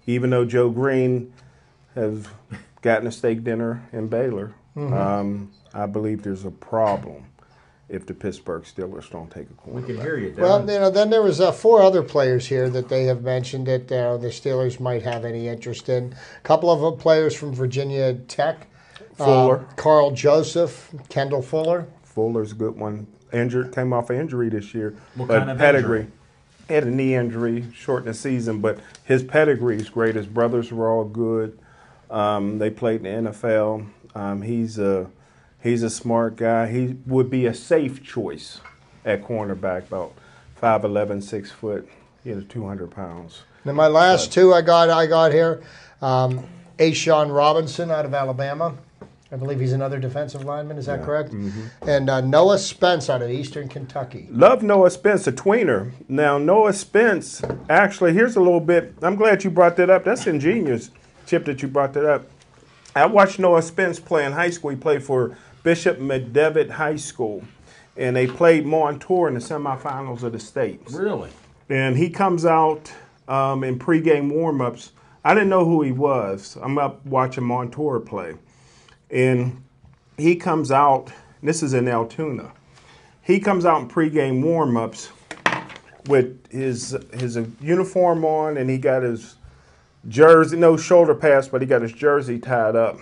even though Joe Green has gotten a steak dinner in Baylor, I believe there's a problem if the Pittsburgh Steelers don't take a cornerback. We can hear you, Devin. Well, then there was 4 other players here that they have mentioned that the Steelers might have any interest in. A couple of players from Virginia Tech. Fuller. Carl Joseph, Kendall Fuller. Fuller's a good one. Came off an injury this year. What but kind of pedigree. injury? He had a knee injury, shortened the season, but his pedigree is great. His brothers were all good. They played in the NFL. He's a smart guy. He would be a safe choice at cornerback, about 5'11", 6 foot, 200 pounds. Now my last 2 I got here, Ashawn Robinson out of Alabama. I believe he's another defensive lineman. Is that correct? And Noah Spence out of Eastern Kentucky. Love Noah Spence, a tweener. Now, Noah Spence, actually, here's a little bit. I'm glad you brought that up. That's ingenious, Chip, that you brought that up. I watched Noah Spence play in high school. He played for Bishop McDevitt High School, and they played Montour in the semifinals of the state. Really? And he comes out in pregame warm-ups. I didn't know who he was. I'm up watching Montour play. And he comes out, this is in Altoona, he comes out in pregame warm-ups with his uniform on, and he got his jersey, no shoulder pads, but he got his jersey tied up.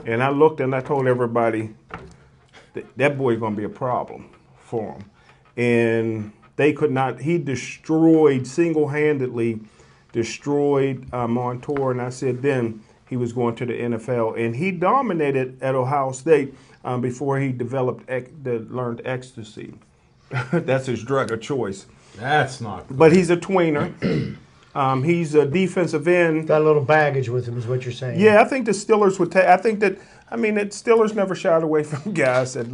And I looked and I told everybody that boy's going to be a problem for him. And they could not, he single-handedly destroyed Montour, and I said then he was going to the NFL. And he dominated at Ohio State before he learned ecstasy. That's his drug of choice. That's not good. But he's a tweener. He's a defensive end. Got a little baggage with him, is what you're saying. Yeah, I think the Steelers would take. The Steelers never shied away from guys that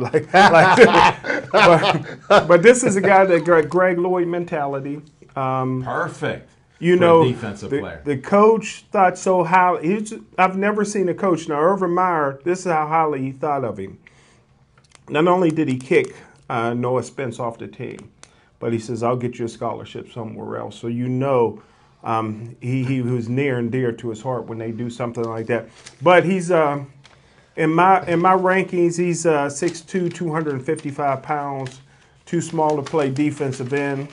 but this is a guy that got Greg Lloyd mentality. Perfect. For a defensive player. The coach thought so highly. I've never seen a coach. Now, Urban Meyer, this is how highly he thought of him. Not only did he kick Noah Spence off the team, but he says, I'll get you a scholarship somewhere else. So he was near and dear to his heart when they do something like that. But he's in my rankings, he's 6'2", 255 pounds, too small to play defensive end.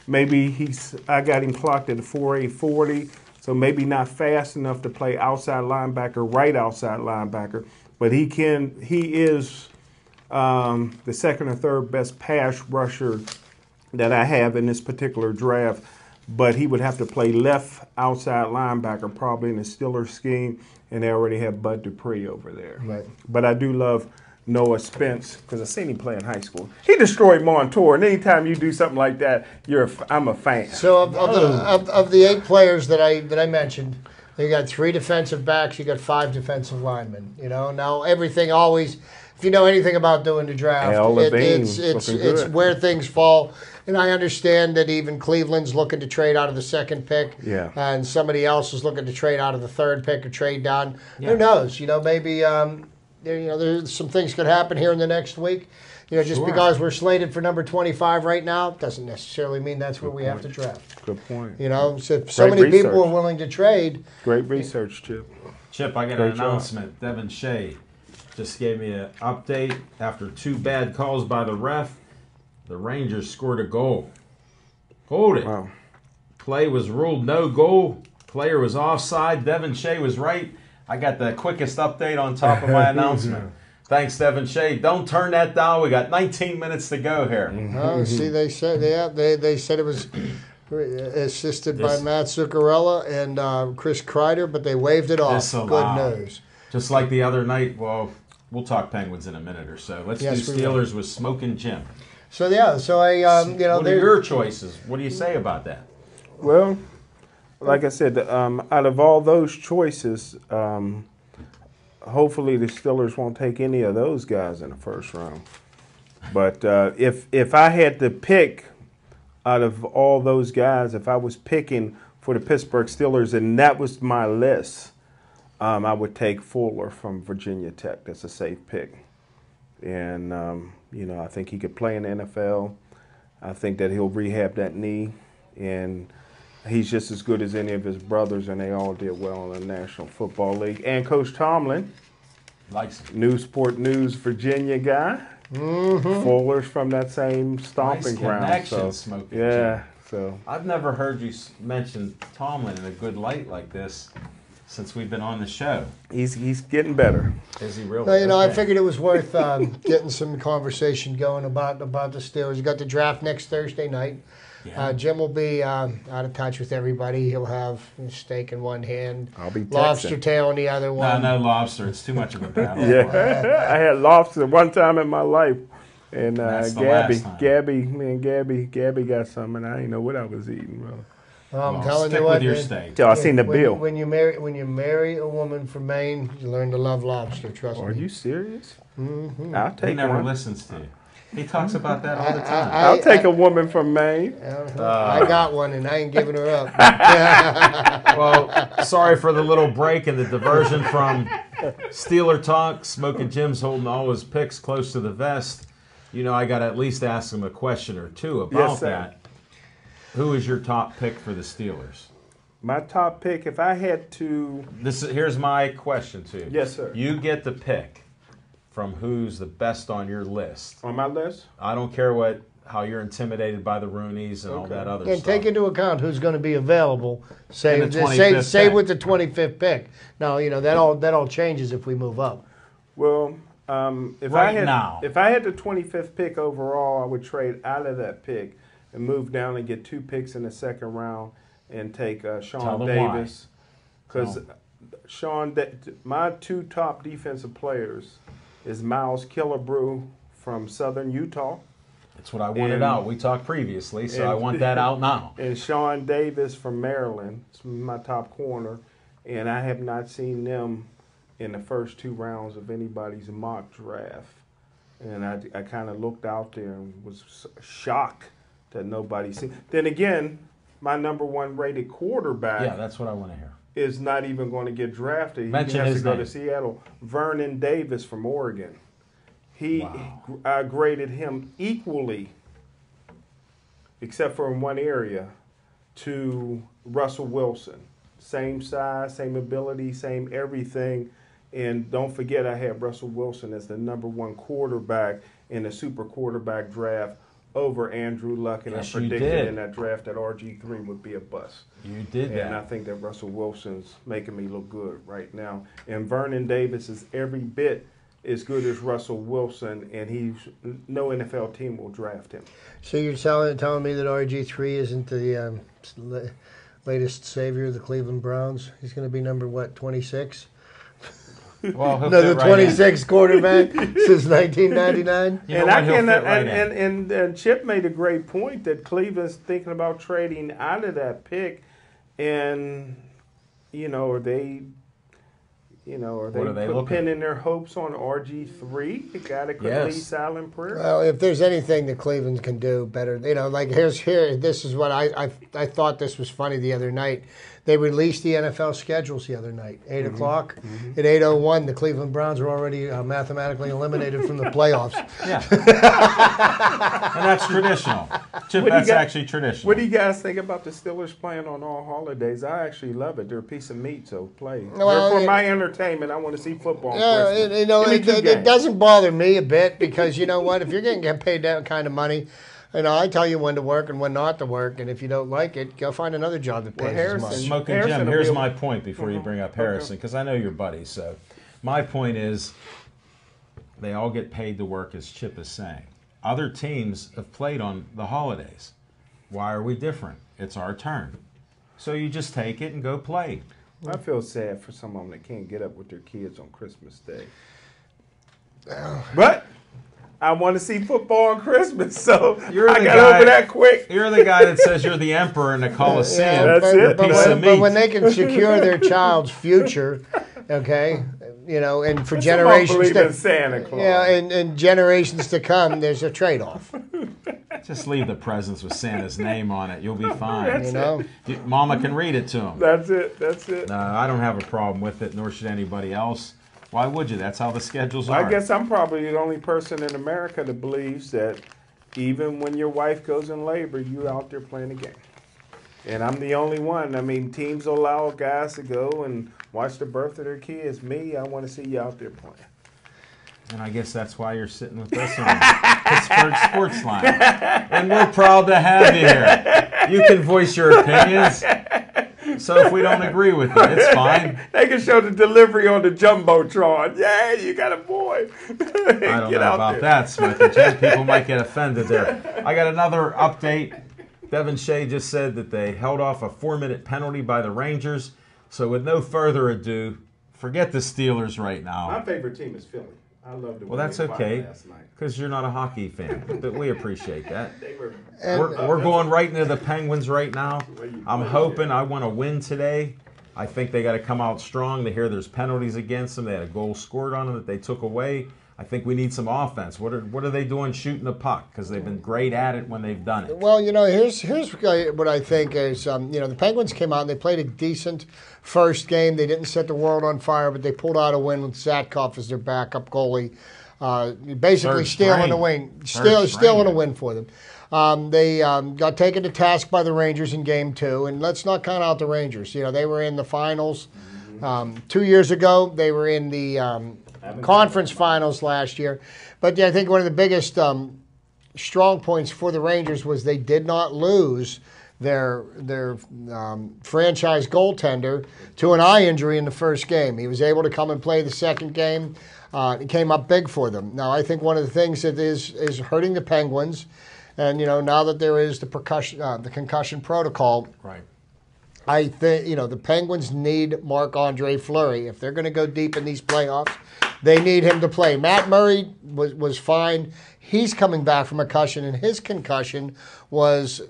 Maybe I got him clocked at a 4'8", 40, so maybe not fast enough to play outside linebacker, right outside linebacker. But he is the second or third best pass rusher that I have in this particular draft. But he would have to play left outside linebacker probably in the Steelers scheme, and they already have Bud Dupree over there. Right. But I do love Noah Spence because I seen him play in high school. He destroyed Montour, and anytime you do something like that, I'm a fan. So of the 8 players that I mentioned, you got 3 defensive backs, you got 5 defensive linemen. Now everything always, if you know anything about doing the draft, it's where things fall. And I understand that even Cleveland's looking to trade out of the 2nd pick, and somebody else is looking to trade out of the 3rd pick or trade down. Yeah. Who knows? Maybe. There's some things could happen here in the next week. Just because we're slated for number 25 right now doesn't necessarily mean that's where we have to draft. Good point. So many people are willing to trade. Great research, Chip. Chip, I got an announcement. Devin Shea just gave me an update. After 2 bad calls by the ref, the Rangers scored a goal. Hold it. Wow. Play was ruled no goal. Player was offside. Devin Shea was right. I got the quickest update on top of my announcement. Thanks, Devin Shea. Don't turn that down. We got 19 minutes to go here. Oh, see, they said they said it was assisted by Matt Zuccarello and Chris Kreider, but they waved it off. Good news. Just like the other night. Well, we'll talk Penguins in a minute or so. Let's do Steelers with Smoking Jim. So I what are your choices? What do you say about that? Well, like I said, out of all those choices, hopefully the Steelers won't take any of those guys in the first round. But if I had to pick out of all those guys, if I was picking for the Pittsburgh Steelers and that was my list, I would take Fuller from Virginia Tech. That's a safe pick. And, I think he could play in the NFL. I think that he'll rehab that knee. And he's just as good as any of his brothers, and they all did well in the National Football League. And Coach Tomlin, likes him. Newsport News, Virginia guy. Mm-hmm. Fuller's from that same stomping ground. Connection, Smokey Jim. So I've never heard you mention Tomlin in a good light like this since we've been on the show. he's getting better. Is he really? Well, I Okay. figured it was worth getting some conversation going about the Steelers. You got the draft next Thursday night. Yeah. Jim will be out of touch with everybody. He'll have a steak in one hand, I'll be lobster texting. tail in the other one. No lobster. It's too much of a battle. Yeah, I had lobster one time in my life, and That's the last time. Gabby got some, and I didn't know what I was eating. Well, I'm Well, telling stick you what, with your man, steak. I seen the when bill. when you marry a woman from Maine, you learn to love lobster. Trust Are me. you serious? Mm-hmm. I'll He take never one. listens to you. He talks about that all the time. I'll take a woman from Maine. I got one, and I ain't giving her up. Well, sorry for the little break and the diversion from Steeler talk. Smoking Jim's holding all his picks close to the vest. I got to at least ask him a question or two about Yes, sir. that. Who is your top pick for the Steelers? My top pick, if I had to, Here's my question to you. Yes, sir. You get the pick from who's the best on your list. on my list, I don't care how you're intimidated by the Roonies and all that other And stuff. take into account who's going to be available. Say In the 25th say pick. with the 25th pick. Now that all changes if we move up. well, if Right now. if I had the 25th pick overall, I would trade out of that pick and move down and get 2 picks in the second round and take Tell Sean them Davis, because Tell my 2 top defensive players is Miles Killebrew from Southern Utah That's what I wanted And- out. We talked previously, so and- I want that out now. and Sean Davis from Maryland. It's my top corner, and I have not seen them in the first 2 rounds of anybody's mock draft. And I kind of looked out there and was shocked that nobody seen. Then again, my number 1 rated quarterback Yeah, that's what I want to hear. is not even going to get drafted. Mention he has his to go name. to Seattle. Vernon Davis from Oregon. Wow. I graded him equally, except for in one area, to Russell Wilson. Same size, same ability, same everything. And don't forget, I had Russell Wilson as the number 1 quarterback in the super quarterback draft over Andrew Luck. And Yes, I you predicted did. in that draft that RG3 would be a bust. You did And I that. think that Russell Wilson's making me look good right now. And Vernon Davis is every bit as good as Russell Wilson, and no NFL team will draft him. So you're telling me that RG3 isn't the latest savior of the Cleveland Browns? He's going to be number 26? Well, he'll No, fit the right in. 26th quarterback since 1999. You know and what? I He'll can, fit right in. and Chip made a great point that Cleveland's thinking about trading out of that pick, and are they What are they looking? pinning their hopes on RG3, the guy that could Yes. lead Silent Prayer? Well, if there's anything that Cleveland can do better, like this is what I thought this was funny the other night. They released the NFL schedules the other night, 8 o'clock. At 8:01, the Cleveland Browns are already mathematically eliminated from the playoffs. Yeah. And that's traditional. Chip, What do you that's got- actually traditional. What do you guys think about the Steelers playing on all holidays? I actually love it. They're a piece of meat, so play. Well, for yeah. my entertainment, I want to see football. on Yeah, Christmas. you know, Give me 2 it games. doesn't bother me a bit because you know what? If you're getting paid that kind of money, I tell you when to work and when not to work, and if you don't like it, go find another job that pays as Harrison- much. Smoking Harrison Jim, will here's be- my point before you bring up Harrison, because I know you're buddies. So my point is they all get paid to work, as Chip is saying. Other teams have played on the holidays. Why are we different? It's our turn. So you just take it and go play. I feel sad for some of them that can't get up with their kids on Christmas Day. But I want to see football on Christmas, so You're I the got guy- over that quick. You're the guy that says you're the emperor in the Coliseum. that's but, it. But, Piece when, of but meat. when they can secure their child's future, okay, and for Some don't generations believe in Santa Claus. and generations to come, there's a trade-off. Just leave the presents with Santa's name on it. You'll be fine. Mama can read it to him. That's it. No, I don't have a problem with it, nor should anybody else. Why would you? That's how the schedules I are. guess I'm probably the only person in America that believes that even when your wife goes in labor, you out there playing a game. And I'm the only one. I mean, teams allow guys to go and watch the birth of their kids. Me, I want to see you out there playing. And I guess that's why you're sitting with us on Pittsburgh Sportsline. And we're proud to have you here. You can voice your opinions. So if we don't agree with you, it's fine. They can show the delivery on the Jumbotron. Yeah, you got a boy. I don't know about that, Smokey Jim. People might get offended there. I got another update. Devin Shea just said that they held off a 4-minute penalty by the Rangers. So with no further ado, forget the Steelers right now. My favorite team is Philly. I love the Well, that's okay, because you're not a hockey fan, but we appreciate that. We're going right into the Penguins right now. I'm hoping I want to win today. I think they got to come out strong. They hear there's penalties against them. They had a goal scored on them that they took away. I think we need some offense. What are they doing shooting the puck? Because they've been great at it when they've done it. Well, here's what I think is, the Penguins came out and they played a decent first game. They didn't set the world on fire, but they pulled out a win with Zatkov as their backup goalie, basically stealing a win, stealing a win for them. They got taken to task by the Rangers in Game 2, and let's not count out the Rangers. They were in the finals 2 years ago. They were in the conference finals last year. But I think one of the biggest strong points for the Rangers was they did not lose their franchise goaltender to an eye injury in the first game. He was able to come and play the second game. It came up big for them. Now, I think one of the things that is hurting the Penguins, and now that there is the concussion protocol, right. I think the Penguins need Marc-Andre Fleury if they're going to go deep in these playoffs. They need him to play. Matt Murray was fine. He's coming back from a concussion, and his concussion was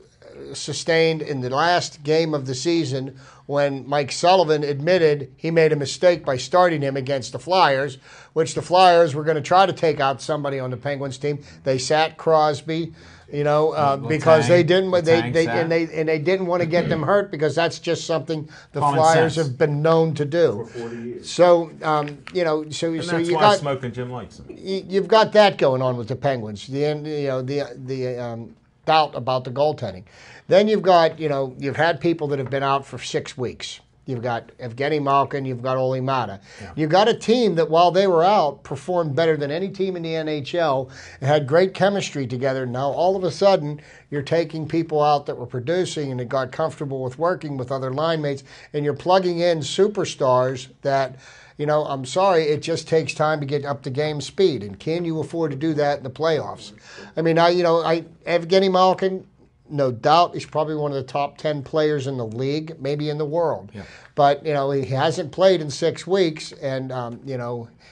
sustained in the last game of the season when Mike Sullivan admitted he made a mistake by starting him against the Flyers, which the Flyers were going to try to take out somebody on the Penguins team. They sat Crosby. Because they didn't they didn't want to get them hurt, because that's just something the Flyers have been known to do for 40 years. So and that's you why got Smoking Jim likes him. You've got that going on with the Penguins. The doubt about the goaltending. Then you've got you've had people that have been out for 6 weeks. You've got Evgeny Malkin, you've got Olli Mata. Yeah. You've got a team that, while they were out, performed better than any team in the NHL and had great chemistry together. Now, all of a sudden, you're taking people out that were producing and that got comfortable with working with other line mates, and you're plugging in superstars that, I'm sorry, it just takes time to get up to game speed. And can you afford to do that in the playoffs? I mean, Evgeny Malkin, no doubt, he's probably one of the top 10 players in the league, maybe in the world. Yeah. But he hasn't played in 6 weeks, and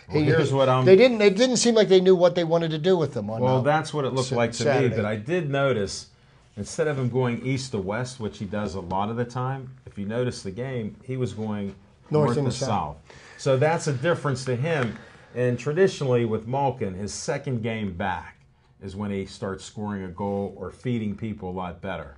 here's what They didn't seem like they knew what they wanted to do with him. That's what it looked like to Saturday. Me. But I did notice, instead of him going east to west, which he does a lot of the time, if you notice the game, he was going north to south. So that's a difference to him. And traditionally, with Malkin, his second game back is when he starts scoring a goal or feeding people a lot better.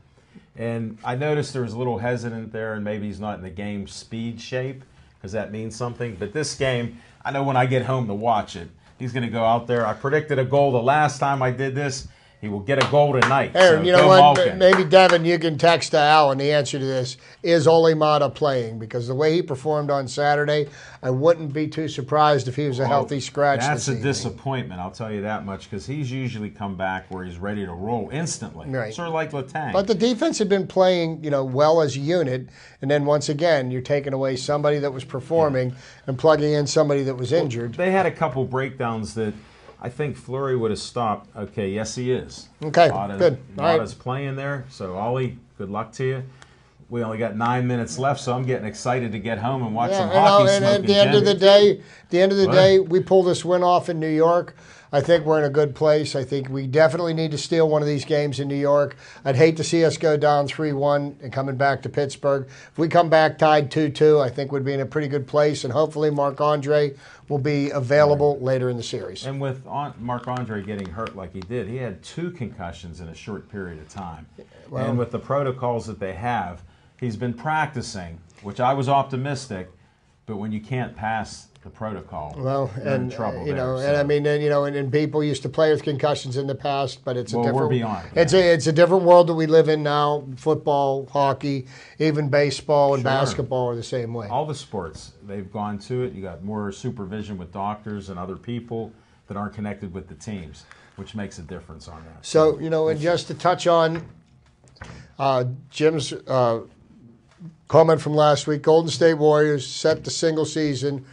And I noticed there was a little hesitant there, and maybe he's not in the game speed shape, because that means something. But this game, I know when I get home to watch it, he's going to go out there. I predicted a goal the last time I did this. He will get a goal tonight. Aaron, so you know what? Malkin. Maybe, Devin, you can text Alan the answer to this. Is Olli Mata playing? Because the way he performed on Saturday, I wouldn't be too surprised if he was a healthy scratch. That's a disappointment, I'll tell you that much, because he's usually come back where he's ready to roll instantly. Right. Sort of like Letang. But the defense had been playing, well as a unit, and then once again, you're taking away somebody that was performing and plugging in somebody that was injured. They had a couple breakdowns that I think Fleury would have stopped. Okay, yes, he is. Okay, good. Mata's playing there, so Ollie, good luck to you. We only got 9 minutes left, so I'm getting excited to get home and watch some hockey. And at the end of the day, we pull this win off in New York. I think we're in a good place. I think we definitely need to steal one of these games in New York. I'd hate to see us go down 3-1 and coming back to Pittsburgh. If we come back tied 2-2, I think we'd be in a pretty good place, and hopefully Marc-Andre will be available later in the series. And with Marc-Andre getting hurt like he did, he had 2 concussions in a short period of time. Well, and with the protocols that they have, he's been practicing, which I was optimistic, but when you can't pass the protocol, well, you're in trouble you know, there, and I mean, and people used to play with concussions in the past, but it's a different. We're beyond. It's a different world that we live in now. Football, hockey, even baseball and basketball are the same way. All the sports, they've gone to it. You got more supervision with doctors and other people that aren't connected with the teams, which makes a difference on that. So, you know, and just to touch on Jim's comment from last week, Golden State Warriors set the single season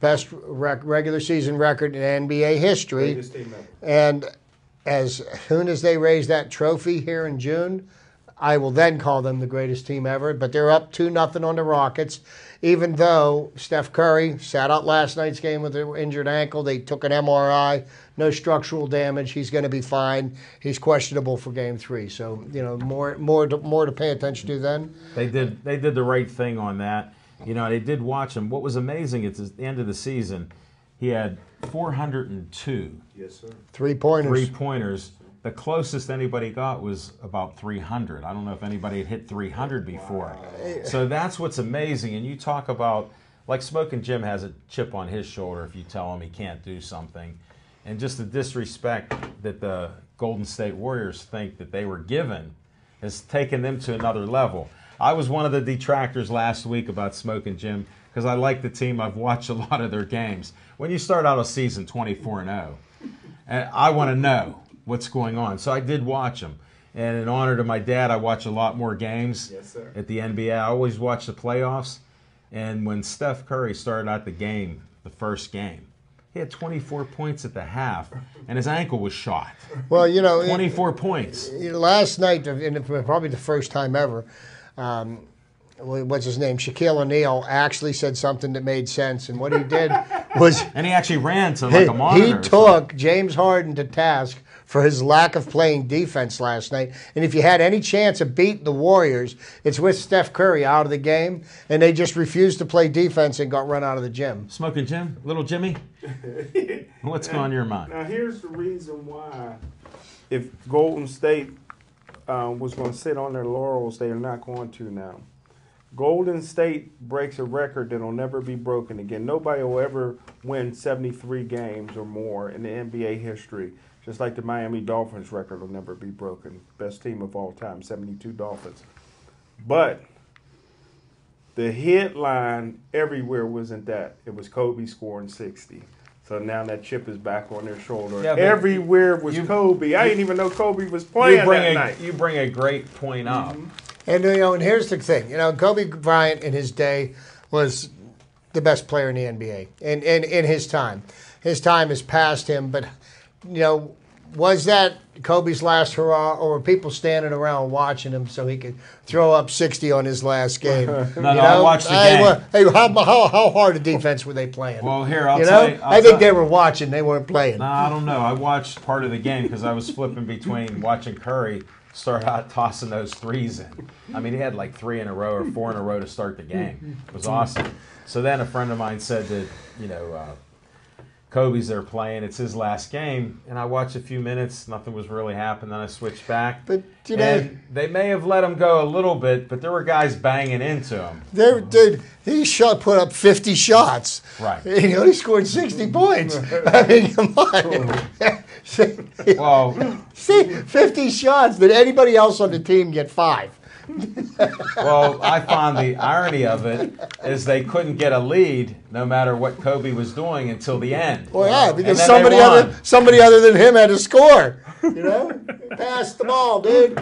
best regular season record in NBA history. And as soon as they raise that trophy here in June, I will then call them the greatest team ever. But they're up 2-0 on the Rockets, even though Steph Curry sat out last night's game with an injured ankle. They took an MRI, no structural damage. He's going to be fine. He's questionable for Game 3. So, you know, more to pay attention to then. They did the right thing on that. You know, they did watch him. What was amazing at the end of the season, he had 402 3-pointers. The closest anybody got was about 300. I don't know if anybody had hit 300 before. So that's what's amazing. And you talk about, like Smoking Jim has a chip on his shoulder if you tell him he can't do something. And just the disrespect that the Golden State Warriors think that they were given has taken them to another level. I was one of the detractors last week about Smoking Jim because I like the team. I've watched a lot of their games. When you start out a season 24-0, and I want to know what's going on. So I did watch them. And in honor to my dad, I watch a lot more games at the NBA. I always watch the playoffs. And when Steph Curry started out the game, the first game, he had 24 points at the half, and his ankle was shot. Well, you know, 24 points. Last night, and probably the first time ever, what's his name? Shaquille O'Neal actually said something that made sense, and what he did was... And he actually ran to like a monitor. He took James Harden to task for his lack of playing defense last night. And if you had any chance of beating the Warriors, it's with Steph Curry out of the game, and they just refused to play defense and got run out of the gym. Smoking Jim? Little Jimmy? What's going on your mind? Now, here's the reason why if Golden State was going to sit on their laurels, they are not going to now. Golden State breaks a record that will never be broken again. Nobody will ever win 73 games or more in the NBA history. Just like the Miami Dolphins record will never be broken. Best team of all time, 72 Dolphins. But the headline everywhere wasn't that. It was Kobe scoring 60. So now that chip is back on their shoulder. Yeah, everywhere was Kobe. I didn't even know Kobe was playing that night. You bring a great point up. Mm-hmm. And, you know, and here's the thing. You know, Kobe Bryant in his day was the best player in the NBA in his time. His time has passed him, but... You know, was that Kobe's last hurrah, or were people standing around watching him so he could throw up 60 on his last game? I watched the game. Hey, how hard a defense were they playing? Well, here, I'll tell you. I think they were watching. They weren't playing. No, I don't know. I watched part of the game because I was flipping between watching Curry start out tossing those threes in. I mean, he had like 3 in a row or 4 in a row to start the game. It was awesome. So then a friend of mine said that, you know, Kobe's there playing. It's his last game, and I watched a few minutes. Nothing was really happening. Then I switched back. But you know, and they may have let him go a little bit, but there were guys banging into him. He put up 50 shots. Right. You know, he scored 60 points. I mean, come on. Well, see, 50 shots. Did anybody else on the team get 5? Well, I found the irony of it is they couldn't get a lead no matter what Kobe was doing until the end. Well, yeah, because somebody other than him had to score. You know, pass the ball, dude.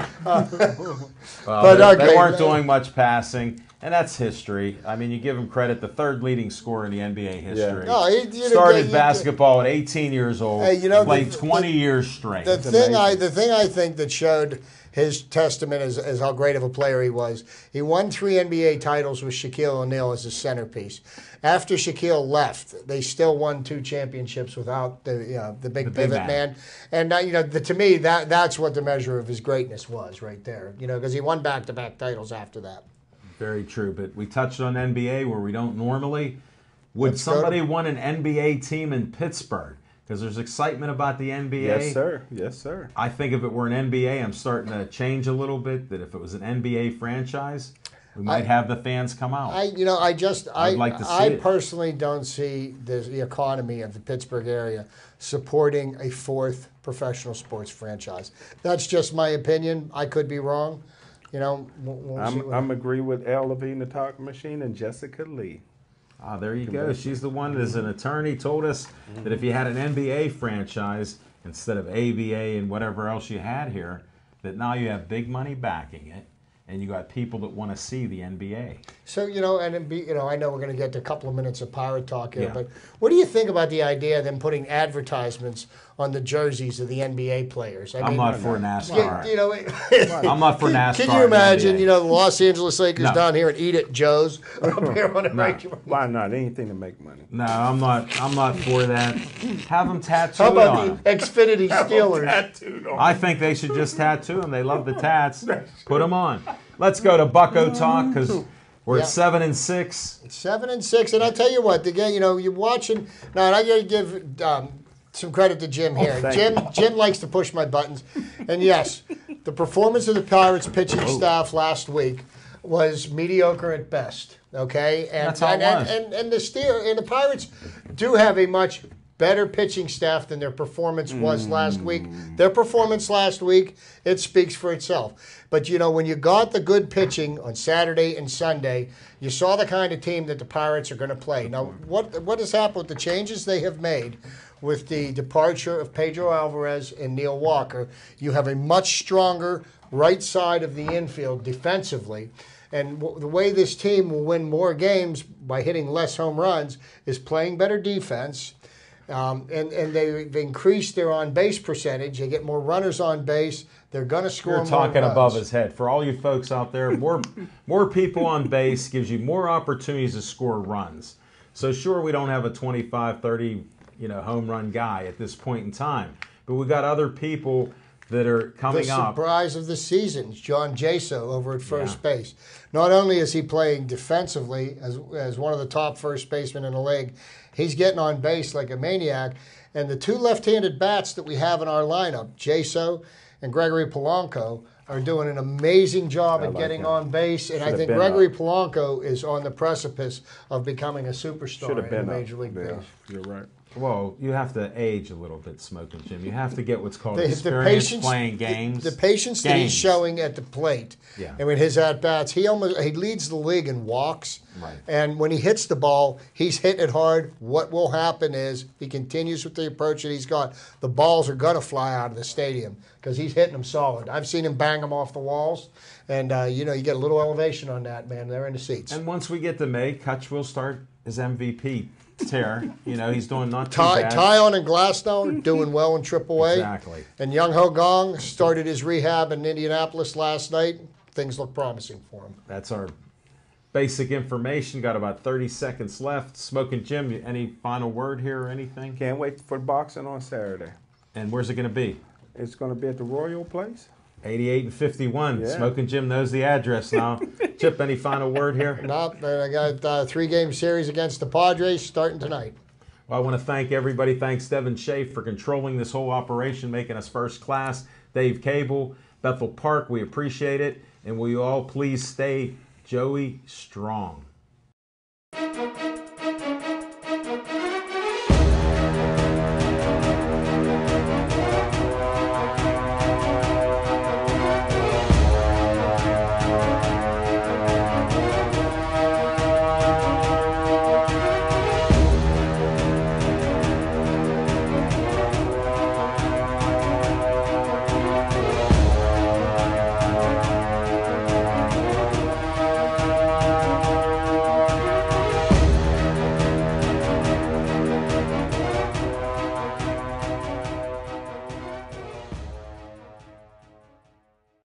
They weren't doing much passing, And that's history. I mean, you give him credit, the third leading scorer in the NBA history. No, Started basketball at 18 years old, Hey, played 20 years straight. The thing I think that showed his testament as how great of a player he was, he won 3 NBA titles with Shaquille O'Neal as his centerpiece. After Shaquille left, they still won 2 championships without the big pivot man. And to me, that's what the measure of his greatness was right there. Because he won back-to-back titles after that. Very true. But we touched on NBA where we don't normally. Would somebody want an NBA team in Pittsburgh? Because there's excitement about the NBA. Yes, sir. Yes, sir. I think if it were an NBA, I'm starting to change a little bit. That if it was an NBA franchise, we might have the fans come out. I'd like to see it. I personally don't see the economy of the Pittsburgh area supporting a 4th professional sports franchise. That's just my opinion. I could be wrong. I'm agree with Al Levine, the talking machine, and Jessica Lee. Ah, there you go. She's the one that, as an attorney, told us that if you had an NBA franchise instead of ABA and whatever else you had here, that now you have big money backing it, and you got people that want to see the NBA. So, I know we're going to get to a couple of minutes of Pirate talk here, but what do you think about the idea of them putting advertisements on the jerseys of the NBA players? I'm not for NASCAR. I'm not for NASCAR. Can you imagine, the Los Angeles Lakers down here and eat at Joe's up here on the regular? Why not? Anything to make money. No, I'm not for that. Have them tattooed How about on. the Xfinity Steelers? I think they should just tattoo them. They love the tats. Put them on. Let's go to Bucko talk because we're at 7-6. 7-6, and I tell you what, you're watching. Now, and I got to give some credit to Jim here. Jim likes to push my buttons, and yes, the performance of the Pirates pitching staff last week was mediocre at best. Okay, and that's how it was. And the Pirates do have a much better pitching staff than their performance was last week. Their performance last week, it speaks for itself. But, when you got the good pitching on Saturday and Sunday, you saw the kind of team that the Pirates are going to play. Now, what has happened with the changes they have made with the departure of Pedro Alvarez and Neil Walker? You have a much stronger right side of the infield defensively. And the way this team will win more games by hitting less home runs is playing better defense. And they've increased their on-base percentage. They get more runners on base. They're going to score more runs. You're talking above his head. For all you folks out there, more people on base gives you more opportunities to score runs. So sure, we don't have a 25, 30, home run guy at this point in time. But we got other people that are coming up. The surprise of the season is John Jaso over at first base. Not only is he playing defensively as one of the top first basemen in the league, he's getting on base like a maniac. And the 2 left-handed bats that we have in our lineup, Jaso and Gregory Polanco, are doing an amazing job at getting on base. And I think Gregory Polanco is on the precipice of becoming a superstar in the Major League Baseball. You're right. Well, you have to age a little bit, Smoking Jim. You have to get what's called experience playing games. The patience that he's showing at the plate. Yeah. And with his at-bats, he leads the league in walks. Right. And when he hits the ball, he's hitting it hard. What will happen is he continues with the approach that he's got. The balls are going to fly out of the stadium because he's hitting them solid. I've seen him bang them off the walls. And, you get a little elevation on that, man. They're in the seats. And once we get to May, Kutch will start his MVP tear. He's doing not too bad. Tyon and Glasnow doing well in AAA. Exactly. And Young Ho Gong started his rehab in Indianapolis last night. Things look promising for him. That's our basic information. Got about 30 seconds left. Smoking Jim, any final word here or anything? Can't wait for boxing on Saturday. And where's it going to be? It's going to be at the Royal Place. 88 and 51. Yeah. Smoking Jim knows the address now. Chip, any final word here? Nope. I got a 3-game series against the Padres starting tonight. Well, I want to thank everybody. Thanks, Devin Shea, for controlling this whole operation, making us first class. Dave Cable, Bethel Park, we appreciate it. And will you all please stay Joey strong.